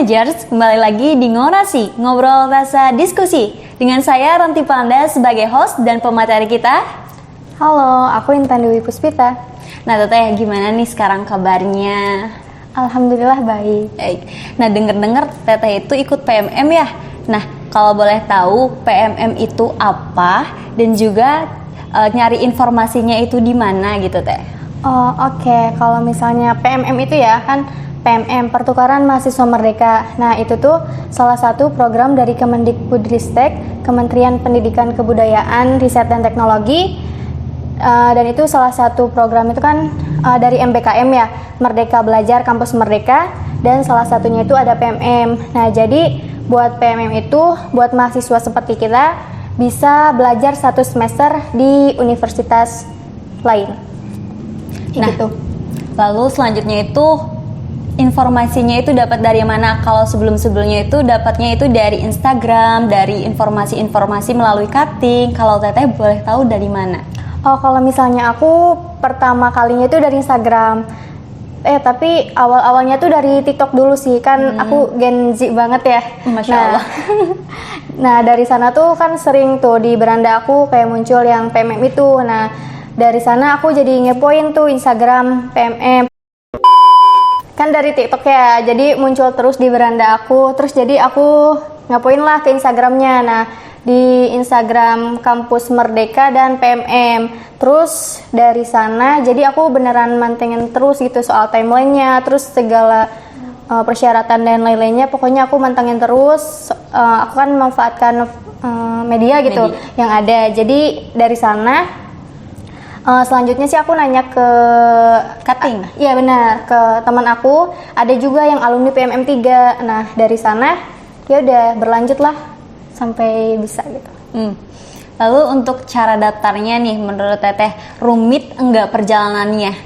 Ngajers, kembali lagi di Ngorasi, ngobrol rasa diskusi. Dengan saya Ranti Panda sebagai host dan pemateri kita. Halo, aku Intan Dewi Puspita. Nah Teteh, gimana nih sekarang kabarnya? Alhamdulillah baik. Baik. Nah denger-dengar Teteh itu ikut PMM ya? Nah kalau boleh tahu PMM itu apa dan juga nyari informasinya itu di mana gitu Teh? Oh oke. Kalau misalnya PMM itu ya kan PMM Pertukaran Mahasiswa Merdeka. Nah itu tuh salah satu program dari Kemendikbudristek, Kementerian Pendidikan Kebudayaan, Riset dan Teknologi. Dan itu salah satu program itu kan dari MBKM ya, Merdeka Belajar Kampus Merdeka, dan salah satunya itu ada PMM. Nah jadi buat PMM itu buat mahasiswa seperti kita bisa belajar 1 semester di universitas lain. Nah Gitu. Lalu selanjutnya itu informasinya itu dapat dari mana? Kalau sebelumnya itu dapatnya itu dari Instagram, dari informasi-informasi melalui cutting. Kalau Teteh boleh tahu dari mana? Oh, kalau misalnya aku pertama kalinya itu dari Instagram. Tapi awal-awalnya tuh dari TikTok dulu sih, kan aku Gen Z banget ya. Masya Allah. Nah, dari sana tuh kan sering tuh di beranda aku kayak muncul yang PMM itu. Nah, dari sana aku jadi ngepoin tuh Instagram PMM. Kan dari TikTok ya, jadi muncul terus di beranda aku. Terus jadi aku ngapain lah ke Instagramnya. Nah, di Instagram Kampus Merdeka dan PMM. Terus dari sana, jadi aku beneran mantengin terus gitu soal timelinenya, terus segala persyaratan dan lain-lainnya. Pokoknya aku mantengin terus. Aku kan memanfaatkan media gitu yang ada. Jadi dari sana. Selanjutnya sih aku nanya ke Cutting? Iya benar, ke teman aku. Ada juga yang alumni PMM 3. Nah dari sana ya udah berlanjut lah sampai bisa gitu. Lalu untuk cara daftarnya nih menurut Teteh rumit enggak perjalanannya?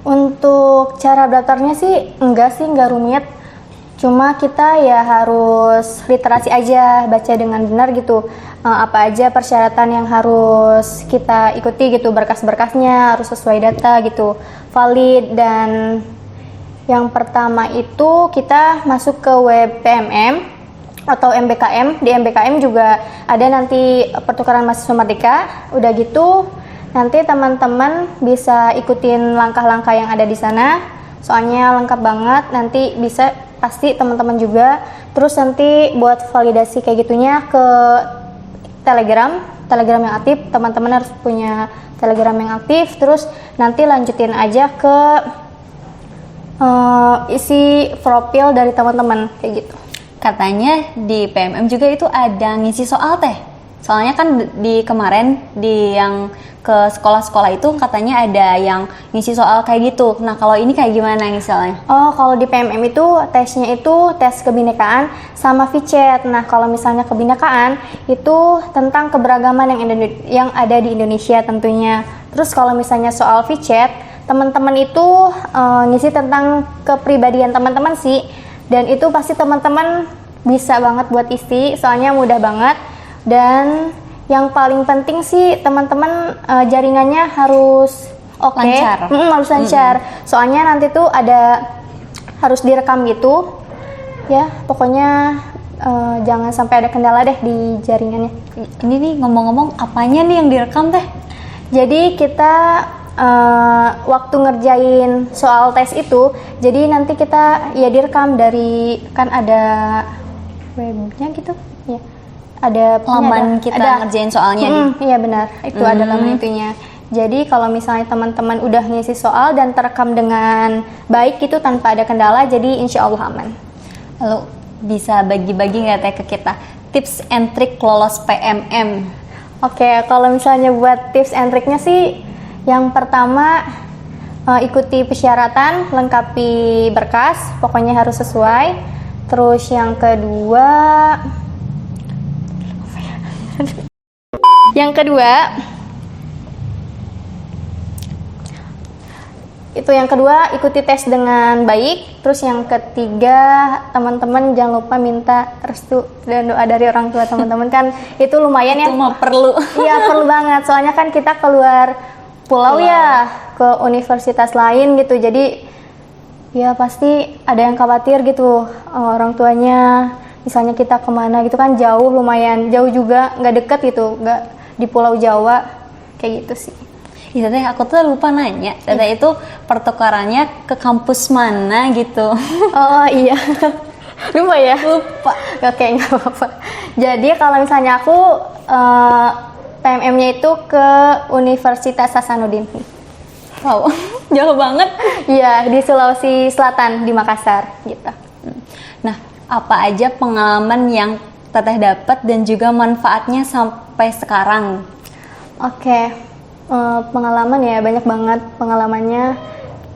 Untuk cara daftarnya sih enggak rumit. Cuma kita ya harus literasi aja, baca dengan benar gitu. Apa aja persyaratan yang harus kita ikuti gitu, berkas-berkasnya harus sesuai data gitu, valid. Dan yang pertama itu kita masuk ke web PMM atau MBKM. Di MBKM juga ada nanti pertukaran mahasiswa merdeka. Udah gitu nanti teman-teman bisa ikutin langkah-langkah yang ada di sana. Soalnya lengkap banget, nanti bisa pasti teman-teman juga. Terus nanti buat validasi kayak gitunya ke Telegram yang aktif. Teman-teman harus punya Telegram yang aktif. Terus nanti lanjutin aja ke isi profil dari teman-teman kayak gitu. Katanya di PMM juga itu ada ngisi soal Teh. Soalnya kan di kemarin di yang ke sekolah-sekolah itu katanya ada yang ngisi soal kayak gitu. Nah kalau ini kayak gimana misalnya? Oh, kalau di PMM itu tesnya itu tes kebinekaan sama VChat. Nah kalau misalnya kebinekaan itu tentang keberagaman yang ada di Indonesia tentunya. Terus kalau misalnya soal VChat, teman-teman itu ngisi tentang kepribadian teman-teman sih. Dan itu pasti teman-teman bisa banget buat isi, soalnya mudah banget. Dan yang paling penting sih teman-teman jaringannya harus oke, lancar. Harus lancar. Soalnya nanti tuh harus direkam gitu, ya. Pokoknya jangan sampai ada kendala deh di jaringannya. Ini nih ngomong-ngomong apanya nih yang direkam Teh? Jadi kita waktu ngerjain soal tes itu, jadi nanti kita ya direkam dari kan ada webnya gitu, ya. Ada laman kita ngerjain soalnya iya benar, itu ada laman itunya. Jadi kalau misalnya teman-teman udah ngisi soal dan terekam dengan baik itu tanpa ada kendala, jadi insya Allah aman. Lalu bisa bagi-bagi nggak Teh ke kita tips and trick lolos PMM? Oke, kalau misalnya buat tips and triknya sih, yang pertama ikuti persyaratan, lengkapi berkas, pokoknya harus sesuai. Terus yang kedua ikuti tes dengan baik. Terus yang ketiga, teman-teman jangan lupa minta restu dan doa dari orang tua teman-teman, kan itu lumayan ya. Itu mah perlu. Iya perlu banget, soalnya kan kita keluar pulau ya, ke universitas lain gitu. Jadi Ya pasti ada yang khawatir gitu, orang tuanya. Misalnya kita kemana gitu kan jauh, lumayan jauh juga, nggak deket gitu, nggak di Pulau Jawa, kayak gitu sih. Iya Teteh, aku tuh lupa nanya. Teteh itu pertukarannya ke kampus mana gitu? Oh iya, lupa ya? Lupa. Oke, nggak apa-apa. Jadi kalau misalnya aku PMM-nya itu ke Universitas Hasanuddin. Wow, jauh banget. Iya, di Sulawesi Selatan, di Makassar gitu. Nah, apa aja pengalaman yang Teteh dapat dan juga manfaatnya sampai sekarang? Oke, pengalaman ya banyak banget pengalamannya.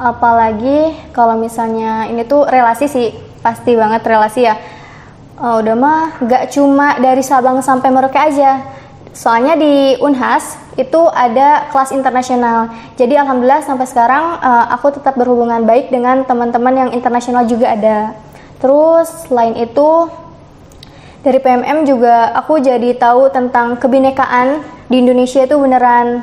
Apalagi kalau misalnya ini tuh relasi sih, pasti banget relasi ya. Udah mah gak cuma dari Sabang sampai Merauke aja. Soalnya di Unhas itu ada kelas internasional. Jadi alhamdulillah sampai sekarang aku tetap berhubungan baik dengan teman-teman yang internasional juga ada. Terus selain itu dari PMM juga aku jadi tahu tentang kebinekaan di Indonesia itu beneran,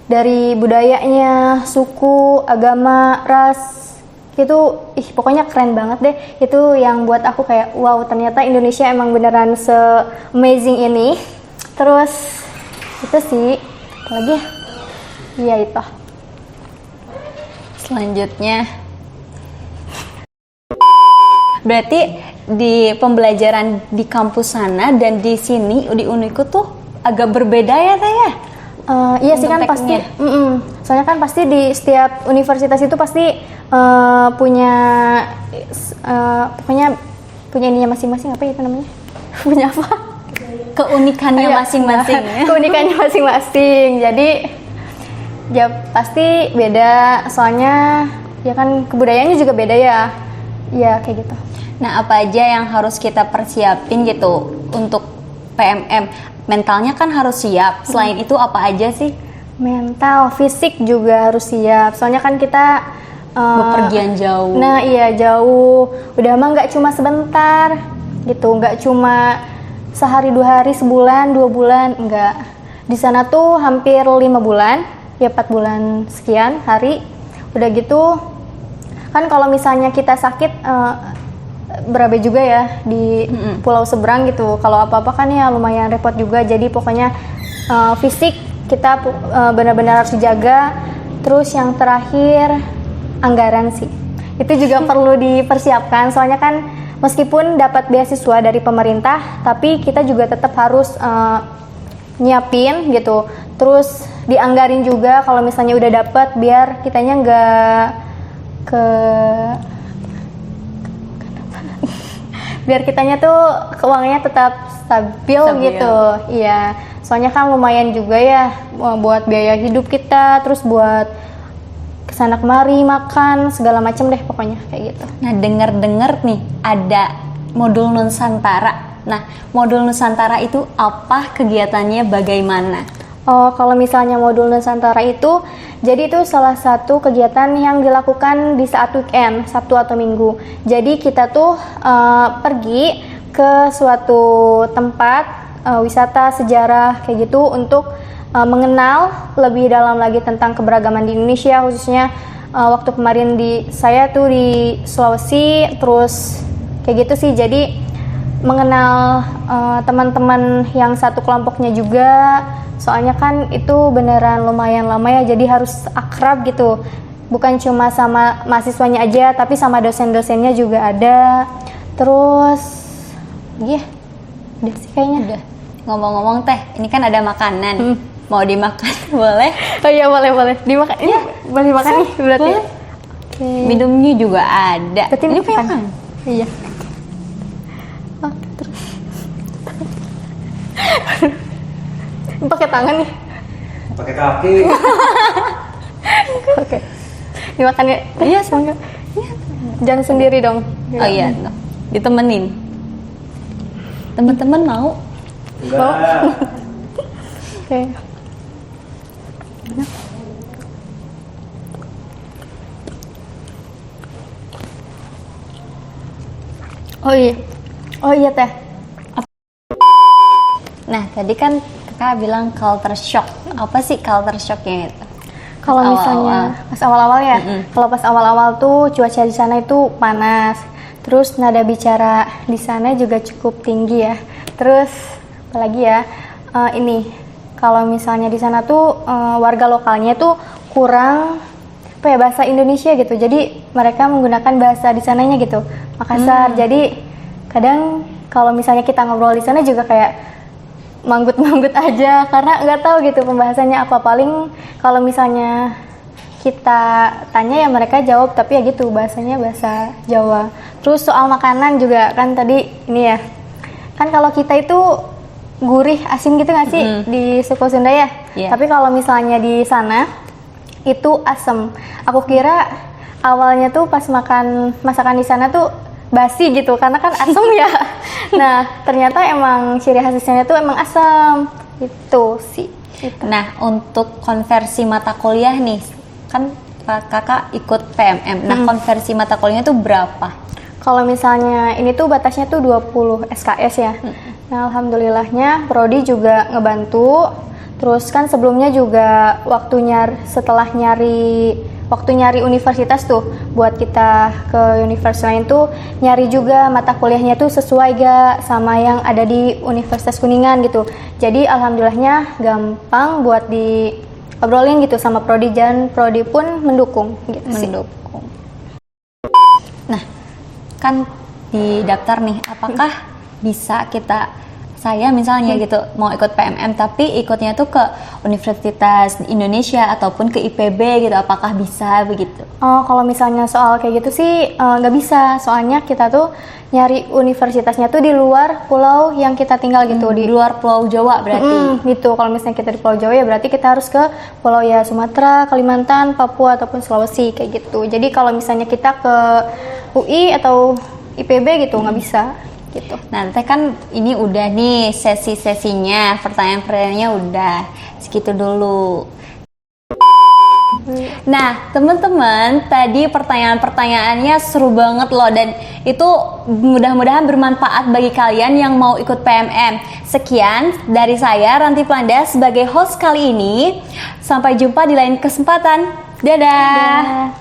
dari budayanya, suku, agama, ras, itu pokoknya keren banget deh. Itu yang buat aku kayak wow, ternyata Indonesia emang beneran se-amazing ini. Terus itu sih, apalagi ya? Iya itu. Selanjutnya, berarti di pembelajaran di kampus sana dan di sini di Uniku tuh agak berbeda ya Teh ya? Iya sih kan Untuk pasti. tekniknya. Soalnya kan pasti di setiap universitas itu pasti punya pokoknya punya ininya masing-masing, apa itu namanya? Punya apa? Keunikannya Iya, masing-masing. keunikannya masing-masing. Jadi ya pasti beda. Soalnya ya kan kebudayaannya juga beda ya. Ya kayak gitu. Nah, apa aja yang harus kita persiapin gitu untuk PMM? Mentalnya kan harus siap. Selain itu apa aja sih? Mental, fisik juga harus siap. Soalnya kan kita Bepergian jauh. Nah iya jauh. Udah mah nggak cuma sebentar gitu, nggak cuma sehari 2 hari, sebulan 2 bulan, enggak. Di sana tuh hampir 5 bulan, ya 4 bulan sekian hari. Udah gitu kan kalau misalnya kita sakit berabe juga ya di pulau seberang gitu. Kalau apa-apa kan ya lumayan repot juga. Jadi pokoknya fisik kita benar-benar harus dijaga. Terus yang terakhir anggaran sih. Itu juga perlu dipersiapkan. Soalnya kan meskipun dapat beasiswa dari pemerintah, tapi kita juga tetap harus nyiapin gitu. Terus dianggarin juga kalau misalnya udah dapat, biar kitanya nggak biar kitanya tuh keuangannya tetap stabil gitu. Iya, soalnya kan lumayan juga ya buat biaya hidup kita, terus buat kesana kemari, makan, segala macam deh pokoknya kayak gitu. Nah, dengar-dengar nih ada modul Nusantara. Nah, modul Nusantara itu apa, kegiatannya bagaimana? Oh, kalau misalnya modul Nusantara itu, jadi itu salah satu kegiatan yang dilakukan di saat weekend, Sabtu atau Minggu. Jadi kita tuh pergi ke suatu tempat wisata sejarah kayak gitu untuk mengenal lebih dalam lagi tentang keberagaman di Indonesia, khususnya waktu kemarin saya tuh di Sulawesi, terus kayak gitu sih. Jadi mengenal teman-teman yang satu kelompoknya juga. Soalnya kan itu beneran lumayan lama ya, jadi harus akrab gitu. Bukan cuma sama mahasiswanya aja, tapi sama dosen-dosennya juga ada. Terus, udah sih kayaknya. Udah. Ngomong-ngomong Teh, ini kan ada makanan. Mau dimakan boleh? Oh iya boleh. Dimakan. Ini boleh makan nih berarti. Boleh. Okay. Minumnya juga ada. Berarti ini makan. makan. Iya. Oke, terus. Pakai tangan nih. Pakai kaki. Oke. Dimakan ya. Iya, semoga. Jangan sendiri dong. Oh iya, no. Ditemenin. Teman-teman mau? Enggak. Oke. Oh iya Teh. Nah, tadi kan kakak bilang culture shock. Apa sih culture shocknya itu? Kalau misalnya pas awal-awal ya, kalau pas awal-awal tuh cuaca di sana itu panas. Terus nada bicara di sana juga cukup tinggi ya. Terus apalagi ya, ini kalau misalnya di sana tuh warga lokalnya tuh kurang apa ya, bahasa Indonesia gitu. Jadi mereka menggunakan bahasa di sananya gitu, Makassar. Jadi kadang kalau misalnya kita ngobrol di sana juga kayak manggut-manggut aja karena nggak tahu gitu pembahasannya apa. Paling kalau misalnya kita tanya ya mereka jawab, tapi ya gitu bahasanya bahasa Jawa. Terus soal makanan juga kan tadi ini ya, kan kalau kita itu gurih asin gitu nggak sih di suku Sunda ya? Iya. Tapi kalau misalnya di sana itu asem. Aku kira awalnya tuh pas makan masakan di sana tuh basi gitu karena kan asem ya. Nah ternyata emang ciri khasnya tuh emang asam itu sih. Gitu. Nah, untuk konversi mata kuliah nih, kan kakak ikut PMM. Nah, konversi mata kuliahnya tuh berapa? Kalau misalnya ini tuh batasnya tuh 20 SKS ya. Nah, alhamdulillahnya Prodi juga ngebantu. Terus kan sebelumnya juga setelah waktu nyari universitas tuh buat kita ke universitas lain tuh nyari juga mata kuliahnya tuh sesuai gak sama yang ada di Universitas Kuningan gitu. Jadi alhamdulillahnya gampang buat diobrolin gitu sama Prodi, dan Prodi pun mendukung gitu sih. Mendukung. Nah, kan di daftar nih, apakah bisa saya misalnya gitu mau ikut PMM tapi ikutnya tuh ke Universitas Indonesia ataupun ke IPB gitu, apakah bisa begitu? Oh, kalau misalnya soal kayak gitu sih nggak bisa, soalnya kita tuh nyari universitasnya tuh di luar pulau yang kita tinggal gitu, Di luar Pulau Jawa berarti? Gitu. Kalau misalnya kita di Pulau Jawa ya berarti kita harus ke pulau ya Sumatera, Kalimantan, Papua ataupun Sulawesi kayak gitu. Jadi kalau misalnya kita ke UI atau IPB gitu nggak bisa gitu. Nah, teh kan ini udah nih sesi-sesinya, pertanyaan-pertanyaannya udah segitu dulu. Nah, teman-teman, tadi pertanyaan-pertanyaannya seru banget loh, dan itu mudah-mudahan bermanfaat bagi kalian yang mau ikut PMM. Sekian dari saya, Ranti Planda, sebagai host kali ini. Sampai jumpa di lain kesempatan. Dadah.